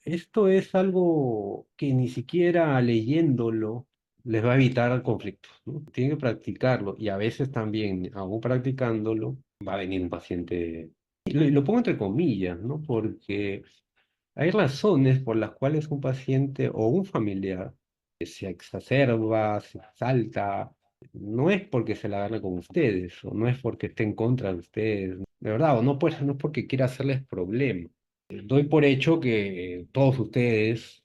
Esto es algo que ni siquiera leyéndolo les va a evitar conflictos, ¿no? Tienen que practicarlo y a veces también, aún practicándolo, va a venir un paciente, y lo pongo entre comillas, ¿no? Porque hay razones por las cuales un paciente o un familiar se exacerba, se exalta, no es porque se la agarre con ustedes, o no es porque esté en contra de ustedes, de verdad, o no, pues, no es porque quiera hacerles problema. Doy por hecho que todos ustedes,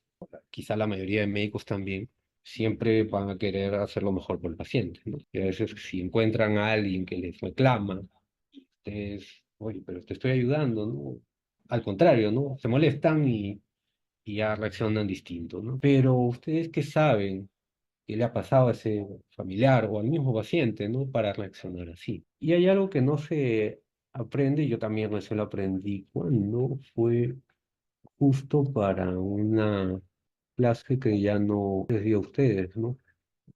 quizá la mayoría de médicos también, siempre van a querer hacer lo mejor por el paciente, ¿no? Y a veces si encuentran a alguien que les reclama, ustedes, oye, pero te estoy ayudando, ¿no? Al contrario, ¿no? Se molestan y ya reaccionan distinto, ¿no? Pero ustedes qué saben qué le ha pasado a ese familiar o al mismo paciente, ¿no? Para reaccionar así. Y hay algo que no se aprende, y yo también recién lo aprendí cuando fue justo para una clase que ya no les dio a ustedes, ¿no?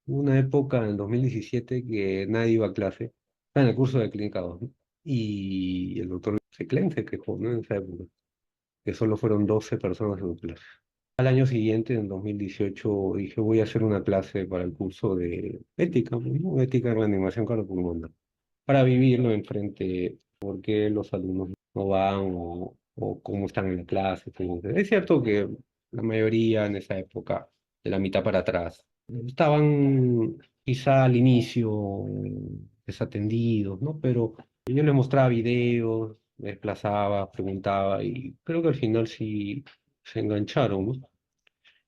Una época en 2017 que nadie iba a clase, estaba en el curso de clínica 2, ¿no? Y el doctor Seclen se quejó, ¿no? En esa época, que solo fueron 12 personas en su clase. Al año siguiente, en 2018, dije, voy a hacer una clase para el curso de ética, ¿no? Ética de reanimación cardiopulmonar, para vivirlo enfrente, por qué los alumnos no van o cómo están en la clase. Es cierto que la mayoría en esa época, de la mitad para atrás, estaban quizá al inicio desatendidos, ¿no? Pero yo les mostraba videos, les desplazaba, preguntaba y creo que al final sí se engancharon, ¿no?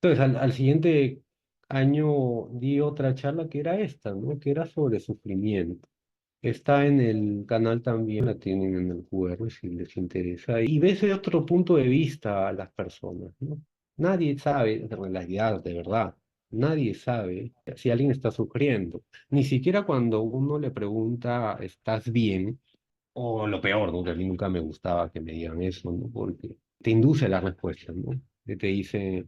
Entonces, al siguiente año di otra charla que era esta, ¿no? Que era sobre sufrimiento. Está en el canal también, la tienen en el QR si les interesa. Y ves de otro punto de vista a las personas, ¿no? Nadie sabe, en realidad, de verdad, nadie sabe si alguien está sufriendo. Ni siquiera cuando uno le pregunta, ¿estás bien? O lo peor, ¿no? Que a mí nunca me gustaba que me digan eso, ¿no? Porque te induce la respuesta, ¿no? Que te dice,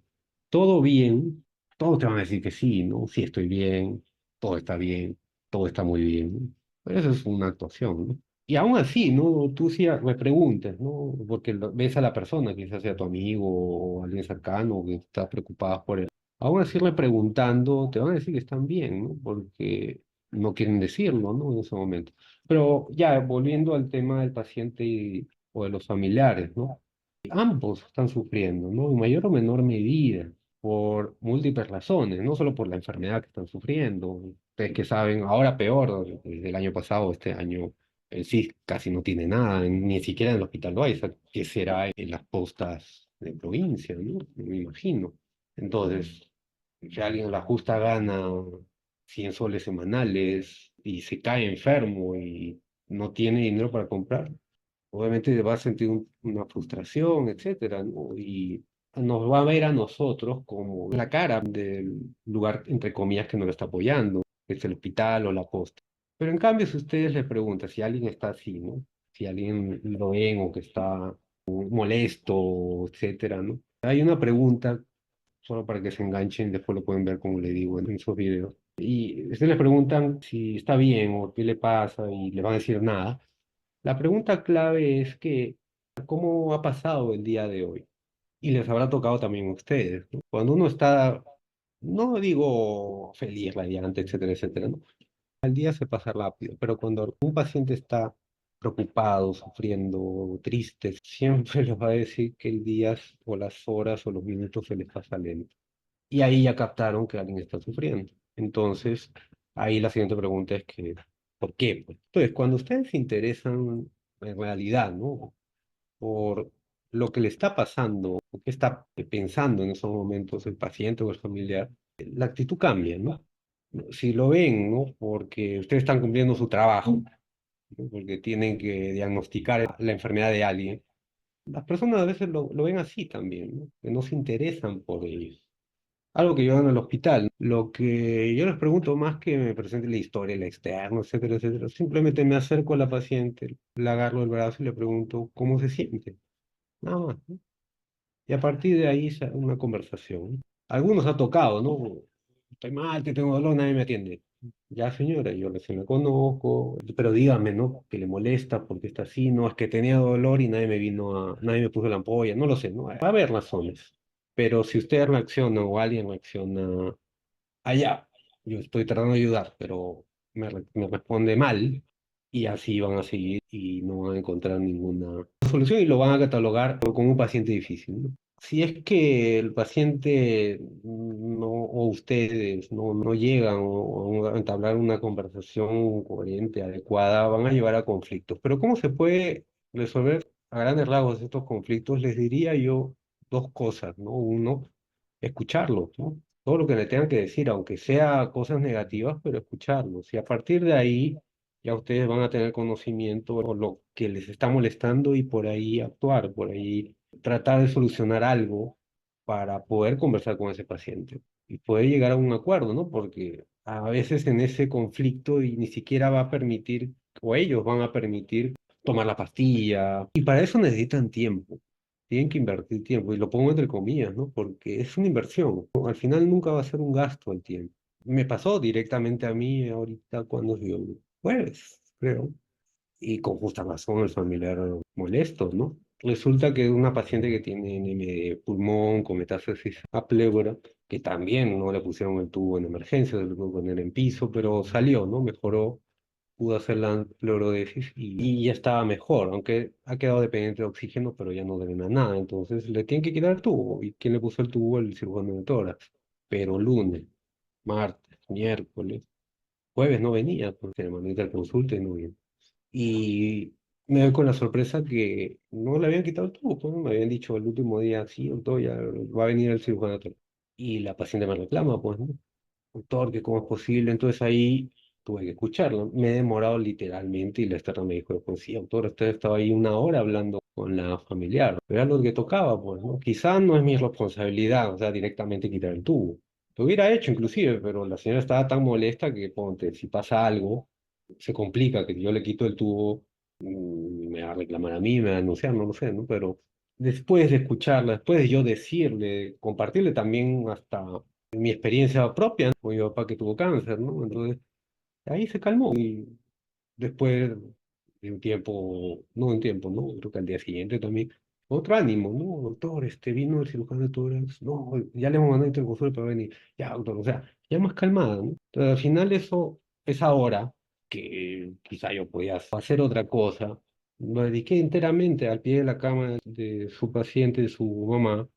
todo bien, todos te van a decir que sí, ¿no? Sí, estoy bien, todo está muy bien. Pero eso es una actuación, ¿no? Y aún así, ¿no? Tú sí me preguntes, ¿no? Porque ves a la persona, quizás sea tu amigo o alguien cercano que está preocupado por él. Aún así, preguntando, te van a decir que están bien, ¿no? Porque no quieren decirlo, ¿no? En ese momento. Pero ya, volviendo al tema del paciente o de los familiares, ¿no? Ambos están sufriendo, ¿no? En mayor o menor medida, por múltiples razones, no solo por la enfermedad que están sufriendo. Ustedes que saben, ahora peor, desde el año pasado, este año, el CIS casi no tiene nada, ni siquiera en el Hospital Baiza, que será en las postas de provincia, ¿no? Me imagino. Entonces, si alguien a la justa gana 100 soles semanales y se cae enfermo y no tiene dinero para comprar, obviamente va a sentir una frustración, etcétera, ¿no? Y nos va a ver a nosotros como la cara del lugar, entre comillas, que nos lo está apoyando, que es el hospital o la posta. Pero en cambio, si ustedes le preguntan si alguien está así, ¿no? Si alguien lo ven o que está molesto, etcétera, ¿no? Hay una pregunta, solo para que se enganchen, después lo pueden ver como le digo en esos videos. Y ustedes le preguntan si está bien o qué le pasa y le van a decir nada. La pregunta clave es que, ¿cómo ha pasado el día de hoy? Y les habrá tocado también a ustedes, ¿no? Cuando uno está, no digo feliz, radiante, etcétera, etcétera, ¿no? El día se pasa rápido, pero cuando un paciente está preocupado, sufriendo, triste, siempre les va a decir que el día o las horas o los minutos se les pasa lento. Y ahí ya captaron que alguien está sufriendo. Entonces, ahí la siguiente pregunta es que, ¿por qué? Pues, entonces, cuando ustedes se interesan en realidad, ¿no? Por lo que le está pasando, o qué está pensando en esos momentos el paciente o el familiar, la actitud cambia, ¿no? Si lo ven, ¿no? Porque ustedes están cumpliendo su trabajo, ¿no? Porque tienen que diagnosticar la enfermedad de alguien, las personas a veces lo ven así también, ¿no? Que no se interesan por ellos. Algo que yo hago en el hospital. Lo que yo les pregunto más que me presenten la historia, el externo, etcétera, etcétera. Simplemente me acerco a la paciente, le agarro el brazo y le pregunto cómo se siente. Nada más, ¿no? Y a partir de ahí una conversación. Algunos ha tocado, ¿no? Estoy mal, que tengo dolor, nadie me atiende. Ya, señora, yo recién la conozco, pero dígame, ¿no? Que le molesta porque está así, no, es que tenía dolor y nadie me puso la ampolla, no lo sé, ¿no? Va a haber razones. Pero si usted reacciona o alguien reacciona allá, yo estoy tratando de ayudar, pero me responde mal y así van a seguir y no van a encontrar ninguna solución y lo van a catalogar como un paciente difícil, ¿no? Si es que el paciente no, o ustedes no llegan a entablar una conversación coherente, adecuada, van a llevar a conflictos. Pero ¿cómo se puede resolver a grandes rasgos estos conflictos? Les diría yo dos cosas, ¿no? Uno, escucharlos, ¿no? Todo lo que le tengan que decir, aunque sea cosas negativas, pero escucharlos. Y a partir de ahí ya ustedes van a tener conocimiento de lo que les está molestando y por ahí actuar, por ahí tratar de solucionar algo para poder conversar con ese paciente y poder llegar a un acuerdo, ¿no? Porque a veces en ese conflicto y ni siquiera va a permitir, o ellos van a permitir tomar la pastilla, y para eso necesitan tiempo. Tienen que invertir tiempo, y lo pongo entre comillas, ¿no? Porque es una inversión. ¿No? Al final nunca va a ser un gasto el tiempo. Me pasó directamente a mí ahorita cuando yo, jueves, creo, y con justa razón el familiar molesto, ¿no? Resulta que una paciente que tiene enema de pulmón con metástasis a pleura, que también no le pusieron el tubo en emergencia, se lo tuvo que poner en piso, pero salió, ¿no? Mejoró, pudo hacer la pleurodesis y ya estaba mejor, aunque ha quedado dependiente de oxígeno, pero ya no drena nada, entonces le tienen que quitar el tubo. ¿Y quién le puso el tubo? El cirujano de tórax. Pero lunes, martes, miércoles, jueves no venía, pues se le mandó al consulta y no vino. Y me doy con la sorpresa que no le habían quitado el tubo, pues, ¿no? Me habían dicho el último día, sí, doctor, ya va a venir el cirujano. Y la paciente me reclama, pues, ¿no? Doctor, que cómo es posible. Entonces ahí tuve que escucharlo. Me he demorado literalmente y la externa me dijo, pues sí, doctor, usted estaba ahí una hora hablando con la familiar. Era lo que tocaba, pues, ¿no? Quizás no es mi responsabilidad, o sea, directamente quitar el tubo. Lo hubiera hecho inclusive, pero la señora estaba tan molesta que, ponte, si pasa algo, se complica, que yo le quito el tubo, me va a reclamar a mí, me va a denunciar, no lo sé, ¿no? Pero después de escucharla, después de yo decirle, compartirle también hasta mi experiencia propia, ¿no? Con mi papá que tuvo cáncer, ¿no? Entonces, ahí se calmó y después de un tiempo, no un tiempo, ¿no? Creo que al día siguiente también, otro ánimo, ¿no? Doctor, vino el cirujano de tórax, no, ya le hemos mandado el consulta para venir, ya, doctor, o sea, ya más calmada, ¿no? Entonces, al final eso, esa hora, que quizá yo podía hacer otra cosa, lo dediqué enteramente al pie de la cama de su paciente, de su mamá,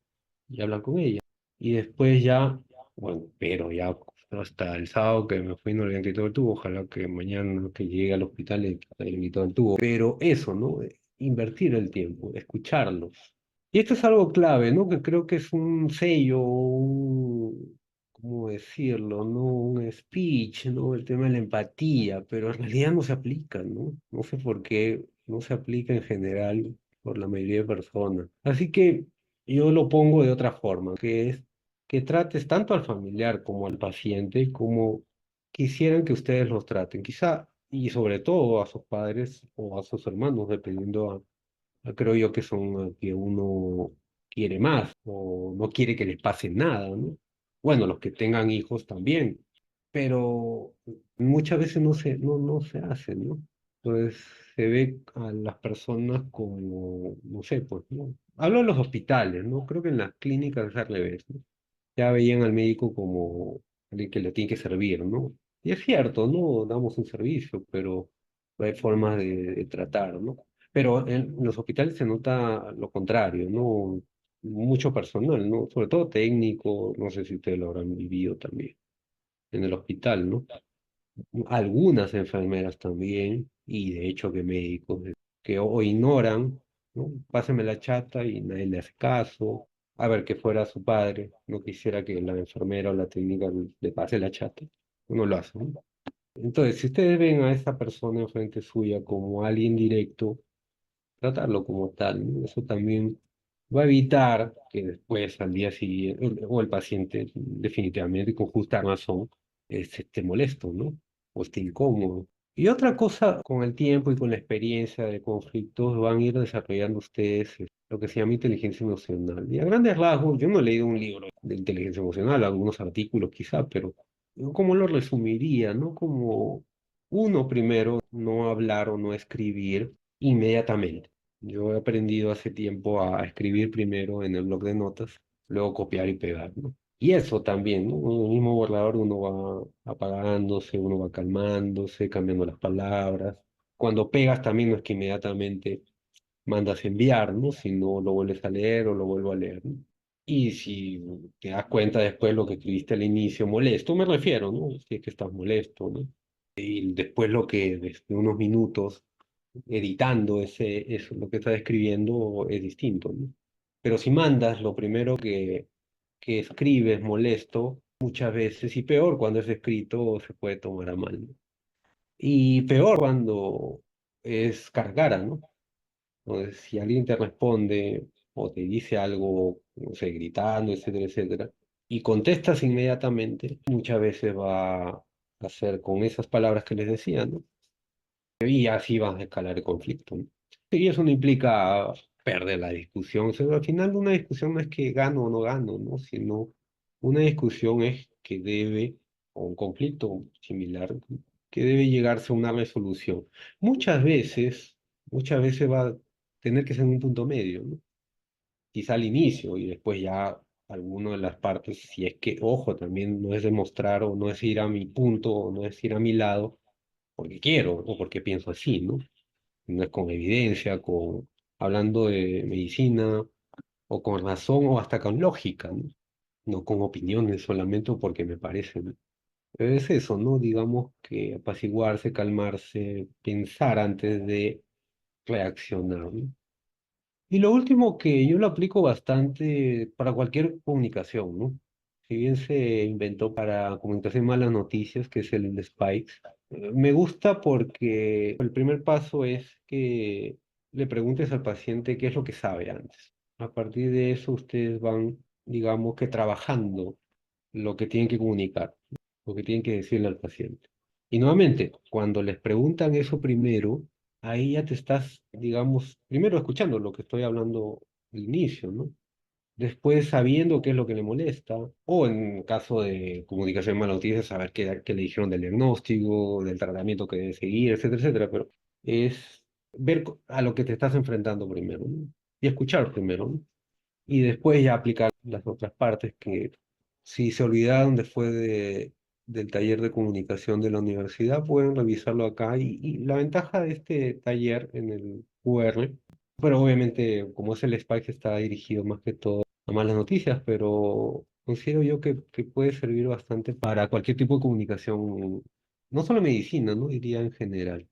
y hablar con ella. Y después ya, bueno, pero ya hasta el sábado que me fui no le habían quitado el tubo, ojalá que mañana que llegue al hospital le hayan quitado el tubo. Pero eso, ¿no? Invertir el tiempo, escucharlos. Y esto es algo clave, ¿no? Que creo que es un sello, un, ¿cómo decirlo? ¿No? Un speech, ¿no? El tema de la empatía, pero en realidad no se aplica, ¿no? No sé por qué no se aplica en general por la mayoría de personas. Así que yo lo pongo de otra forma, que es que trates tanto al familiar como al paciente como quisieran que ustedes los traten. Quizá, y sobre todo a sus padres o a sus hermanos, dependiendo creo yo que son que uno quiere más o no quiere que les pase nada, ¿no? Bueno, los que tengan hijos también, pero muchas veces no se hace, ¿no? Entonces se ve a las personas como, no sé, pues, ¿no? Hablo de los hospitales, ¿no? Creo que en las clínicas es al revés, ¿no? Ya veían al médico como alguien que le tiene que servir, ¿no? Y es cierto, ¿no? Damos un servicio, pero hay formas de tratar, ¿no? Pero en los hospitales se nota lo contrario, ¿no? Mucho personal, ¿no? Sobre todo técnico, no sé si ustedes lo habrán vivido también en el hospital, ¿no? Algunas enfermeras también, y de hecho que médicos, que o ignoran, ¿no? Pásame la chata y nadie le hace caso. A ver, que fuera su padre, no quisiera que la enfermera o la técnica le pase la chata, no lo hace, ¿no? Entonces, si ustedes ven a esa persona enfrente suya como alguien directo, tratarlo como tal, ¿no? Eso también va a evitar que después, al día siguiente, o el paciente definitivamente con justa razón, se esté molesto, ¿no? O esté incómodo. Y otra cosa, con el tiempo y con la experiencia de conflictos, van a ir desarrollando ustedes lo que se llama inteligencia emocional. Y a grandes rasgos, yo no he leído un libro de inteligencia emocional, algunos artículos quizá, pero yo cómo lo resumiría, ¿no? Como uno primero, no hablar o no escribir inmediatamente. Yo he aprendido hace tiempo a escribir primero en el blog de notas luego copiar y pegar, ¿no? Y eso también, ¿no? En el mismo borrador uno va apagándose, uno va calmándose, cambiando las palabras. Cuando pegas también no es que inmediatamente mandas enviar, ¿no? Si no lo vuelves a leer o lo vuelvo a leer, ¿no? Y si te das cuenta después lo que escribiste al inicio, molesto, me refiero, ¿no? Si es que estás molesto, ¿no? Y después lo que desde unos minutos editando eso, lo que estás escribiendo es distinto, ¿no? Pero si mandas lo primero que escribes molesto, muchas veces, y peor cuando es escrito, se puede tomar a mal, ¿no? Y peor cuando es cargara, ¿no? Entonces, si alguien te responde o te dice algo, no sé, gritando, etcétera, etcétera, y contestas inmediatamente, muchas veces va a ser con esas palabras que les decía, ¿no? Y así vas a escalar el conflicto, ¿no? Y eso no implica perder la discusión. O sea, al final una discusión no es que gano o no gano, ¿no? Sino una discusión es que debe, o un conflicto similar, que debe llegarse a una resolución. Muchas veces, muchas veces va a tener que ser un punto medio, ¿no? Quizá al inicio y después ya alguna de las partes, si es que, ojo, también no es demostrar o no es ir a mi punto o no es ir a mi lado porque quiero o porque pienso así, ¿no? No es con evidencia, hablando de medicina, o con razón, o hasta con lógica, ¿no? No con opiniones solamente o porque me parece, ¿no? Es eso, ¿no? Digamos que apaciguarse, calmarse, pensar antes de reaccionar, ¿no? Y lo último que yo lo aplico bastante para cualquier comunicación, ¿no? Si bien se inventó para comunicación malas noticias, que es el Spikes, me gusta porque el primer paso es que le preguntes al paciente qué es lo que sabe antes. A partir de eso ustedes van, digamos que trabajando lo que tienen que comunicar, lo que tienen que decirle al paciente. Y nuevamente, cuando les preguntan eso primero, ahí ya te estás, digamos, primero escuchando lo que estoy hablando al inicio, ¿no? Después sabiendo qué es lo que le molesta, o en caso de comunicación de malas noticias, saber qué le dijeron del diagnóstico, del tratamiento que debe seguir, etcétera, etcétera, pero es ver a lo que te estás enfrentando primero, ¿no? Y escuchar primero, ¿no? Y después ya aplicar las otras partes que si se olvidaron después del taller de comunicación de la universidad, pueden revisarlo acá. Y la ventaja de este taller en el QR, pero obviamente como es el Spike está dirigido más que todo a malas noticias, pero considero yo que puede servir bastante para cualquier tipo de comunicación, no solo medicina, ¿no? Diría en general.